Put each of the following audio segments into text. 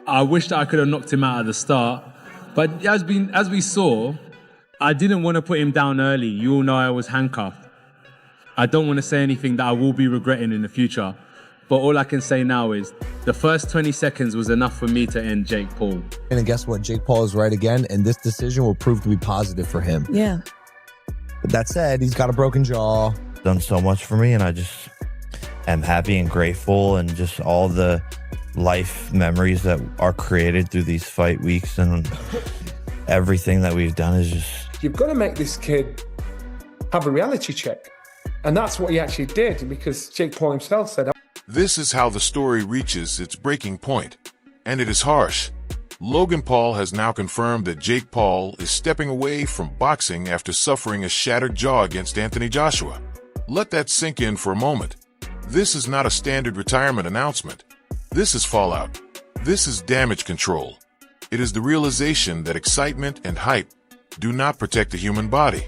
I wish that I could have knocked him out at the start. But as we saw, I didn't want to put him down early. You all know I was handcuffed. I don't want to say anything that I will be regretting in the future. But all I can say now is the first 20 seconds was enough for me to end Jake Paul. And guess what? Jake Paul is right again, and this decision will prove to be positive for him. Yeah. But that said, he's got a broken jaw. Done so much for me, and I just am happy and grateful, and just all the life memories that are created through these fight weeks and everything that we've done is just... You've got to make this kid have a reality check. And that's what he actually did, because Jake Paul himself said... This is how the story reaches its breaking point, and it is harsh. Logan Paul has now confirmed that Jake Paul is stepping away from boxing after suffering a shattered jaw against Anthony Joshua. Let that sink in for a moment. This is not a standard retirement announcement. This is fallout. This is damage control. It is the realization that excitement and hype do not protect the human body.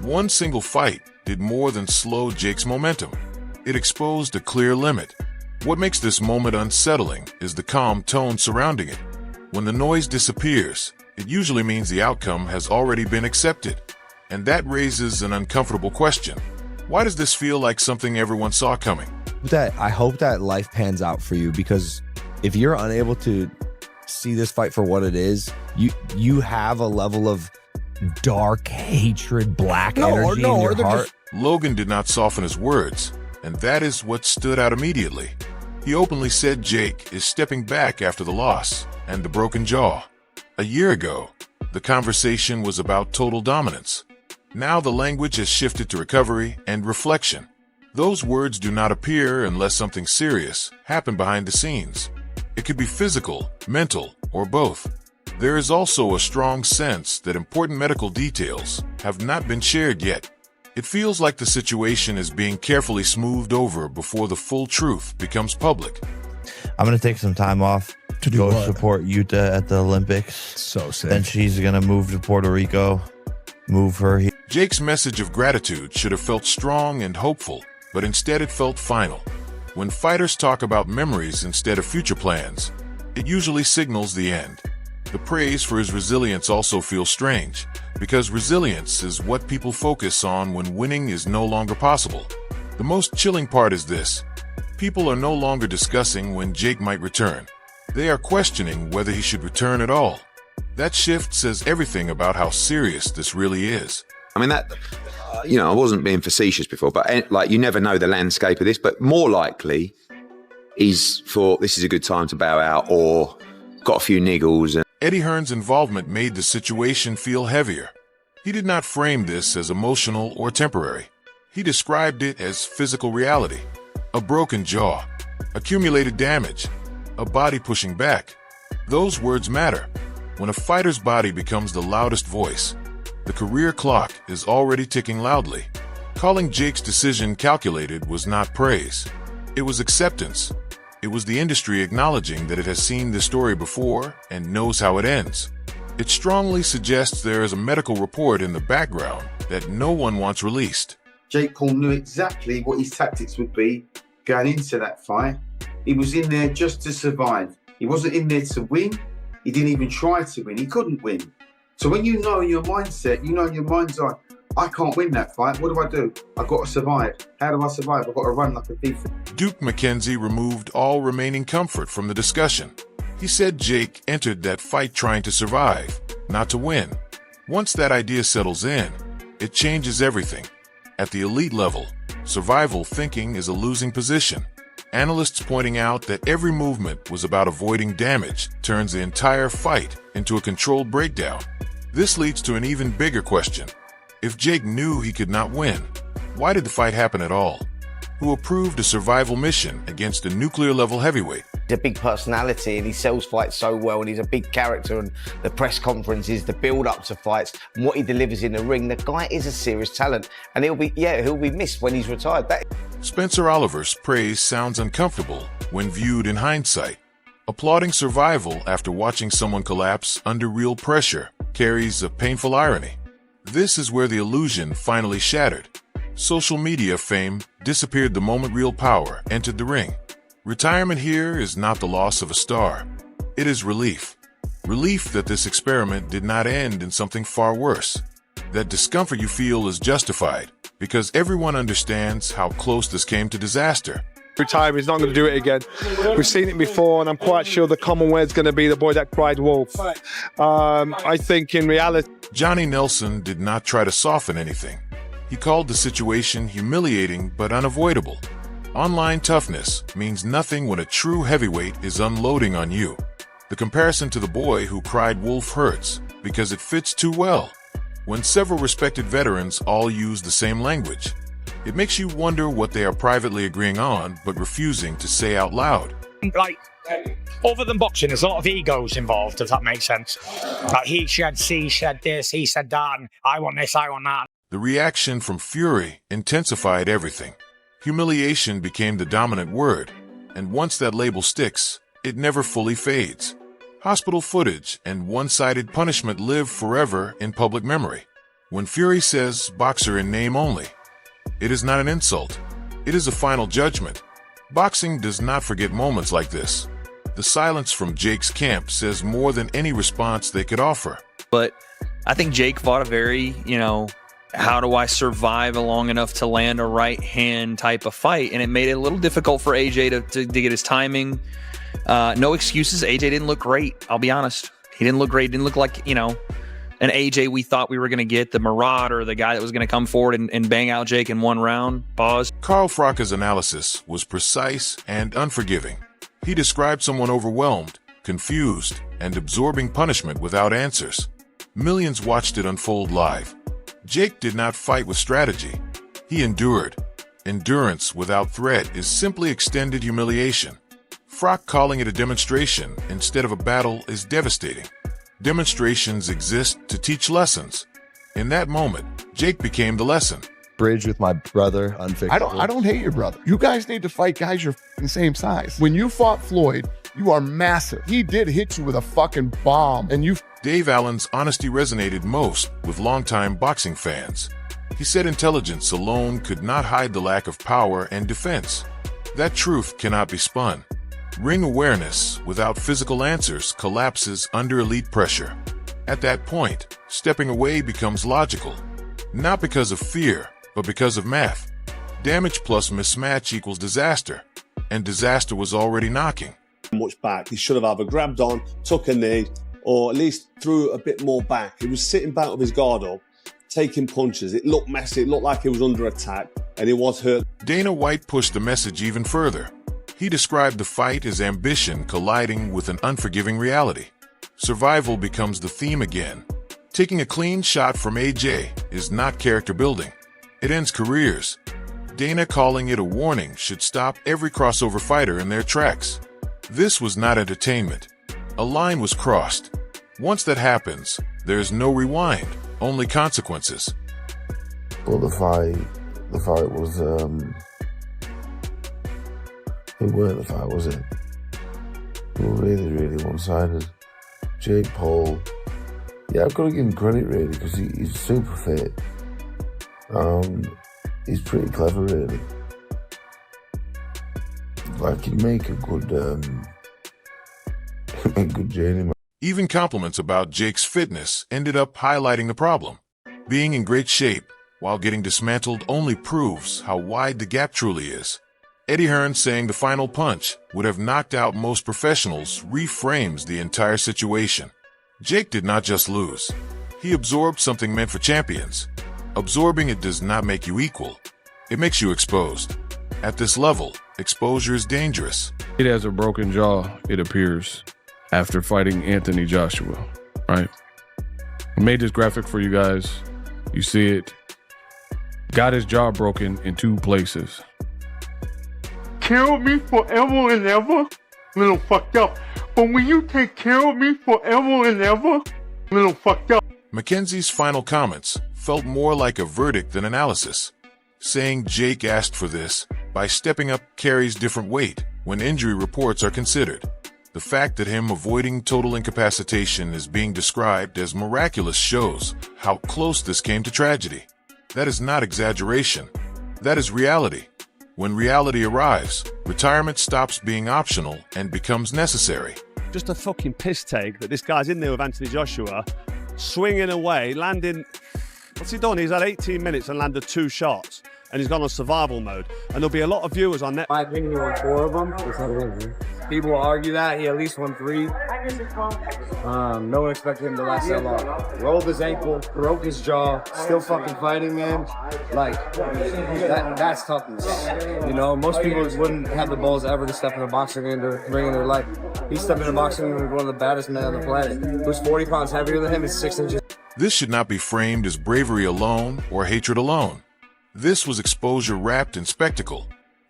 One single fight did more than slow Jake's momentum. It exposed a clear limit. What makes this moment unsettling is the calm tone surrounding it. When the noise disappears, it usually means the outcome has already been accepted. And that raises an uncomfortable question. Why does this feel like something everyone saw coming? I hope that life pans out for you, because if you're unable to see this fight for what it is, you have a level of dark hatred, black energy in your heart. Logan did not soften his words, and that is what stood out immediately. He openly said Jake is stepping back after the loss and the broken jaw. A year ago, the conversation was about total dominance. Now the language has shifted to recovery and reflection. Those words do not appear unless something serious happened behind the scenes. It could be physical, mental, or both. There is also a strong sense that important medical details have not been shared yet. It feels like the situation is being carefully smoothed over before the full truth becomes public. I'm going to take some time off to go support Utah at the Olympics. So sick. Then she's going to move to Puerto Rico, move her here. Jake's message of gratitude should have felt strong and hopeful, but instead it felt final. When fighters talk about memories instead of future plans, it usually signals the end. The praise for his resilience also feels strange, because resilience is what people focus on when winning is no longer possible. The most chilling part is this. People are no longer discussing when Jake might return. They are questioning whether he should return at all. That shift says everything about how serious this really is. I mean, I wasn't being facetious before, but like, you never know the landscape of this, but more likely he's thought this is a good time to bow out or got a few niggles. And Eddie Hearn's involvement made the situation feel heavier. He did not frame this as emotional or temporary. He described it as physical reality. A broken jaw, accumulated damage, a body pushing back. Those words matter. When a fighter's body becomes the loudest voice, the career clock is already ticking loudly. Calling Jake's decision calculated was not praise. It was acceptance. It was the industry acknowledging that it has seen this story before and knows how it ends. It strongly suggests there is a medical report in the background that no one wants released. Jake Paul knew exactly what his tactics would be going into that fight. He was in there just to survive. He wasn't in there to win. He didn't even try to win. He couldn't win. So when you know in your mindset, you know in your mind's eye, I can't win that fight. What do? I've got to survive. How do I survive? I've got to run like a thief. Duke McKenzie removed all remaining comfort from the discussion. He said Jake entered that fight trying to survive, not to win. Once that idea settles in, it changes everything. At the elite level, survival thinking is a losing position. Analysts pointing out that every movement was about avoiding damage turns the entire fight into a controlled breakdown. This leads to an even bigger question. If Jake knew he could not win, why did the fight happen at all? Who approved a survival mission against a nuclear-level heavyweight? He's a big personality and he sells fights so well, and he's a big character, and the press conferences, the build-up to fights, and what he delivers in the ring. The guy is a serious talent, and he'll be missed when he's retired. Spencer Oliver's praise sounds uncomfortable when viewed in hindsight. Applauding survival after watching someone collapse under real pressure carries a painful irony. This is where the illusion finally shattered. Social media fame disappeared the moment real power entered the ring. Retirement here is not the loss of a star. It is relief. Relief that this experiment did not end in something far worse. That discomfort you feel is justified because everyone understands how close this came to disaster. Retire, he's not going to do it again. We've seen it before, and I'm quite sure the common word's going to be the boy that cried wolf. I think in reality, Johnny Nelson did not try to soften anything. He called the situation humiliating but unavoidable. Online toughness means nothing when a true heavyweight is unloading on you. The comparison to the boy who cried wolf hurts because it fits too well. When several respected veterans all use the same language, it makes you wonder what they are privately agreeing on but refusing to say out loud. Like, other than boxing, there's a lot of egos involved, if that makes sense. Like, he said this, he said that, and I want this, I want that. The reaction from Fury intensified everything. Humiliation became the dominant word, and once that label sticks, it never fully fades. Hospital footage and one-sided punishment live forever in public memory. When Fury says boxer in name only, it is not an insult. It is a final judgment. Boxing does not forget moments like this. The silence from Jake's camp says more than any response they could offer. But I think Jake fought a very, how do I survive long enough to land a right hand type of fight? And it made it a little difficult for AJ to get his timing. No excuses. AJ didn't look great. I'll be honest. He didn't look great. Didn't look like, an AJ we thought we were going to get, the marauder, the guy that was going to come forward and bang out Jake in one round. Pause. Carl Frocka's analysis was precise and unforgiving. He described someone overwhelmed, confused, and absorbing punishment without answers. Millions watched it unfold live. Jake did not fight with strategy. He endured. Endurance without threat is simply extended humiliation. Frock calling it a demonstration instead of a battle is devastating. Demonstrations exist to teach lessons. In that moment, Jake became the lesson. Bridge with my brother, unfixable. I don't hate your brother. You guys need to fight guys your same size. When you fought Floyd, you are massive. He did hit you with a fucking bomb, and you... Dave Allen's honesty resonated most with longtime boxing fans. He said intelligence alone could not hide the lack of power and defense. That truth cannot be spun. Ring awareness without physical answers collapses under elite pressure. At that point, stepping away becomes logical. Not because of fear, but because of math. Damage plus mismatch equals disaster, and disaster was already knocking. Much back. He should have either grabbed on, took a knee, or at least threw a bit more back. He was sitting back with his guard up, taking punches. It looked messy. It looked like he was under attack, and he was hurt. Dana White pushed the message even further. He described the fight as ambition colliding with an unforgiving reality. Survival becomes the theme again. Taking a clean shot from AJ is not character building. It ends careers. Dana calling it a warning should stop every crossover fighter in their tracks. This was not entertainment. A line was crossed. Once that happens, there's no rewind, only consequences. Well, the fight was, it weren't the fight, was it? It was really, really one-sided. Jake Paul, yeah, I've got to give him credit really because he's super fit. He's pretty clever really. Like he'd make a good journeyman. Even compliments about Jake's fitness ended up highlighting the problem. Being in great shape while getting dismantled only proves how wide the gap truly is. Eddie Hearn saying the final punch would have knocked out most professionals reframes the entire situation. Jake did not just lose. He absorbed something meant for champions. Absorbing it does not make you equal. It makes you exposed. At this level, exposure is dangerous. It has a broken jaw, it appears, after fighting Anthony Joshua, right? I made this graphic for you guys. You see it. Got his jaw broken in 2 places. Care of me forever and ever? Little fucked up. But when you take care of me forever and ever? Little fucked up. Mackenzie's final comments felt more like a verdict than analysis, saying Jake asked for this by stepping up carries different weight when injury reports are considered. The fact that him avoiding total incapacitation is being described as miraculous shows how close this came to tragedy. That is not exaggeration. That is reality. When reality arrives, retirement stops being optional and becomes necessary. just a fucking piss take that this guy's in there with Anthony Joshua, swinging away, landing. What's he done? He's had 18 minutes and landed 2 shots, and he's gone on survival mode. And there'll be a lot of viewers on net. My opinion, he won 4 of them. People will argue that he at least won 3. No one expected him to last that long. Rolled his ankle, broke his jaw, still fucking fighting, man. Like, that's toughness. You know, most people wouldn't have the balls ever to step in a boxing ring to bring in their life. He stepped in a boxing ring with one of the baddest men on the planet, who's 40 pounds heavier than him and 6 inches. This should not be framed as bravery alone or hatred alone. This was exposure wrapped in spectacle.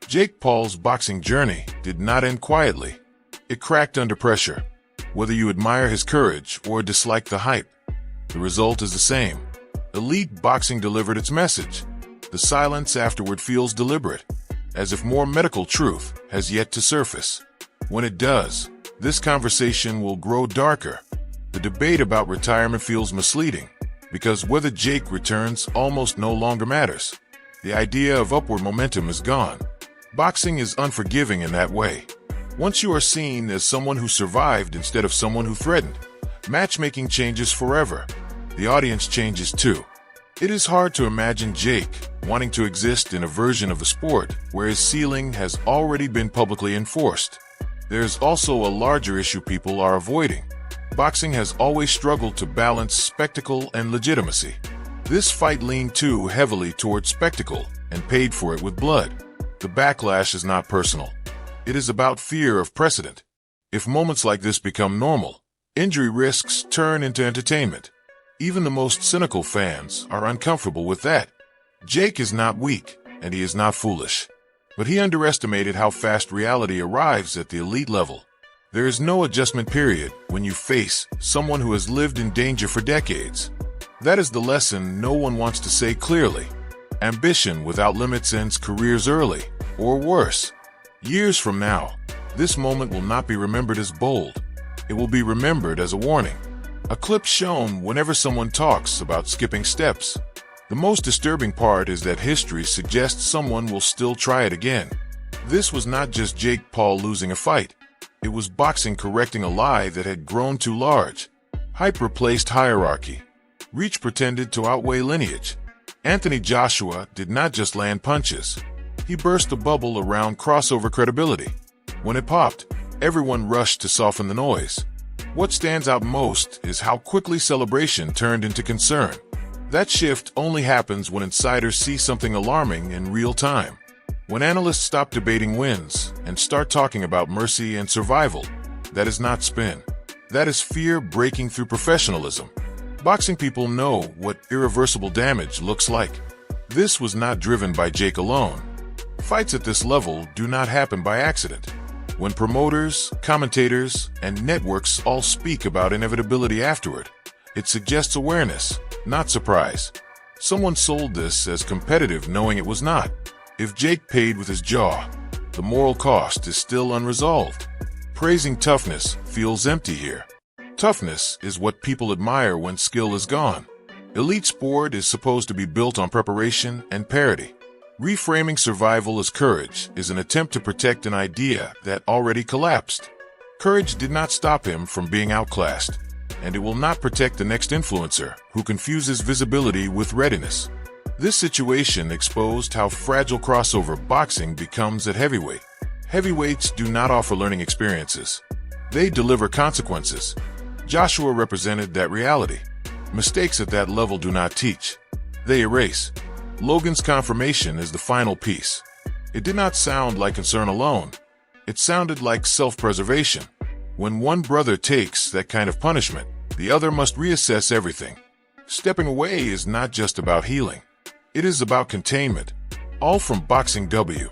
Jake Paul's boxing journey did not end quietly. It cracked under pressure. Whether you admire his courage or dislike the hype, the result is the same. Elite boxing delivered its message. The silence afterward feels deliberate, as if more medical truth has yet to surface. When it does, this conversation will grow darker. The debate about retirement feels misleading, because whether Jake returns almost no longer matters. The idea of upward momentum is gone. Boxing is unforgiving in that way. Once you are seen as someone who survived instead of someone who threatened, matchmaking changes forever. The audience changes too. It is hard to imagine Jake wanting to exist in a version of the sport where his ceiling has already been publicly enforced. There's also a larger issue people are avoiding. Boxing has always struggled to balance spectacle and legitimacy. This fight leaned too heavily towards spectacle and paid for it with blood. The backlash is not personal. It is about fear of precedent. If moments like this become normal, injury risks turn into entertainment. Even the most cynical fans are uncomfortable with that. Jake is not weak, and he is not foolish. But he underestimated how fast reality arrives at the elite level. There is no adjustment period when you face someone who has lived in danger for decades. That is the lesson no one wants to say clearly. Ambition without limits ends careers early, or worse. Years from now, this moment will not be remembered as bold. It will be remembered as a warning. A clip shown whenever someone talks about skipping steps. The most disturbing part is that history suggests someone will still try it again. This was not just Jake Paul losing a fight. It was boxing correcting a lie that had grown too large. Hype replaced hierarchy. Reach pretended to outweigh lineage. Anthony Joshua did not just land punches. He burst a bubble around crossover credibility. When it popped, everyone rushed to soften the noise. What stands out most is how quickly celebration turned into concern. That shift only happens when insiders see something alarming in real time. When analysts stop debating wins and start talking about mercy and survival, that is not spin. That is fear breaking through professionalism. Boxing people know what irreversible damage looks like. This was not driven by Jake alone. Fights at this level do not happen by accident. When promoters, commentators, and networks all speak about inevitability afterward, it suggests awareness, not surprise. Someone sold this as competitive knowing it was not. If Jake paid with his jaw, the moral cost is still unresolved. Praising toughness feels empty here. Toughness is what people admire when skill is gone. Elite sport is supposed to be built on preparation and parity. Reframing survival as courage is an attempt to protect an idea that already collapsed. Courage did not stop him from being outclassed, and it will not protect the next influencer who confuses visibility with readiness. This situation exposed how fragile crossover boxing becomes at heavyweight. Heavyweights do not offer learning experiences. They deliver consequences. Joshua represented that reality. Mistakes at that level do not teach. They erase. Logan's confirmation is the final piece. It did not sound like concern alone. It sounded like self-preservation. When one brother takes that kind of punishment, the other must reassess everything. Stepping away is not just about healing. It is about containment. All from Boxing W.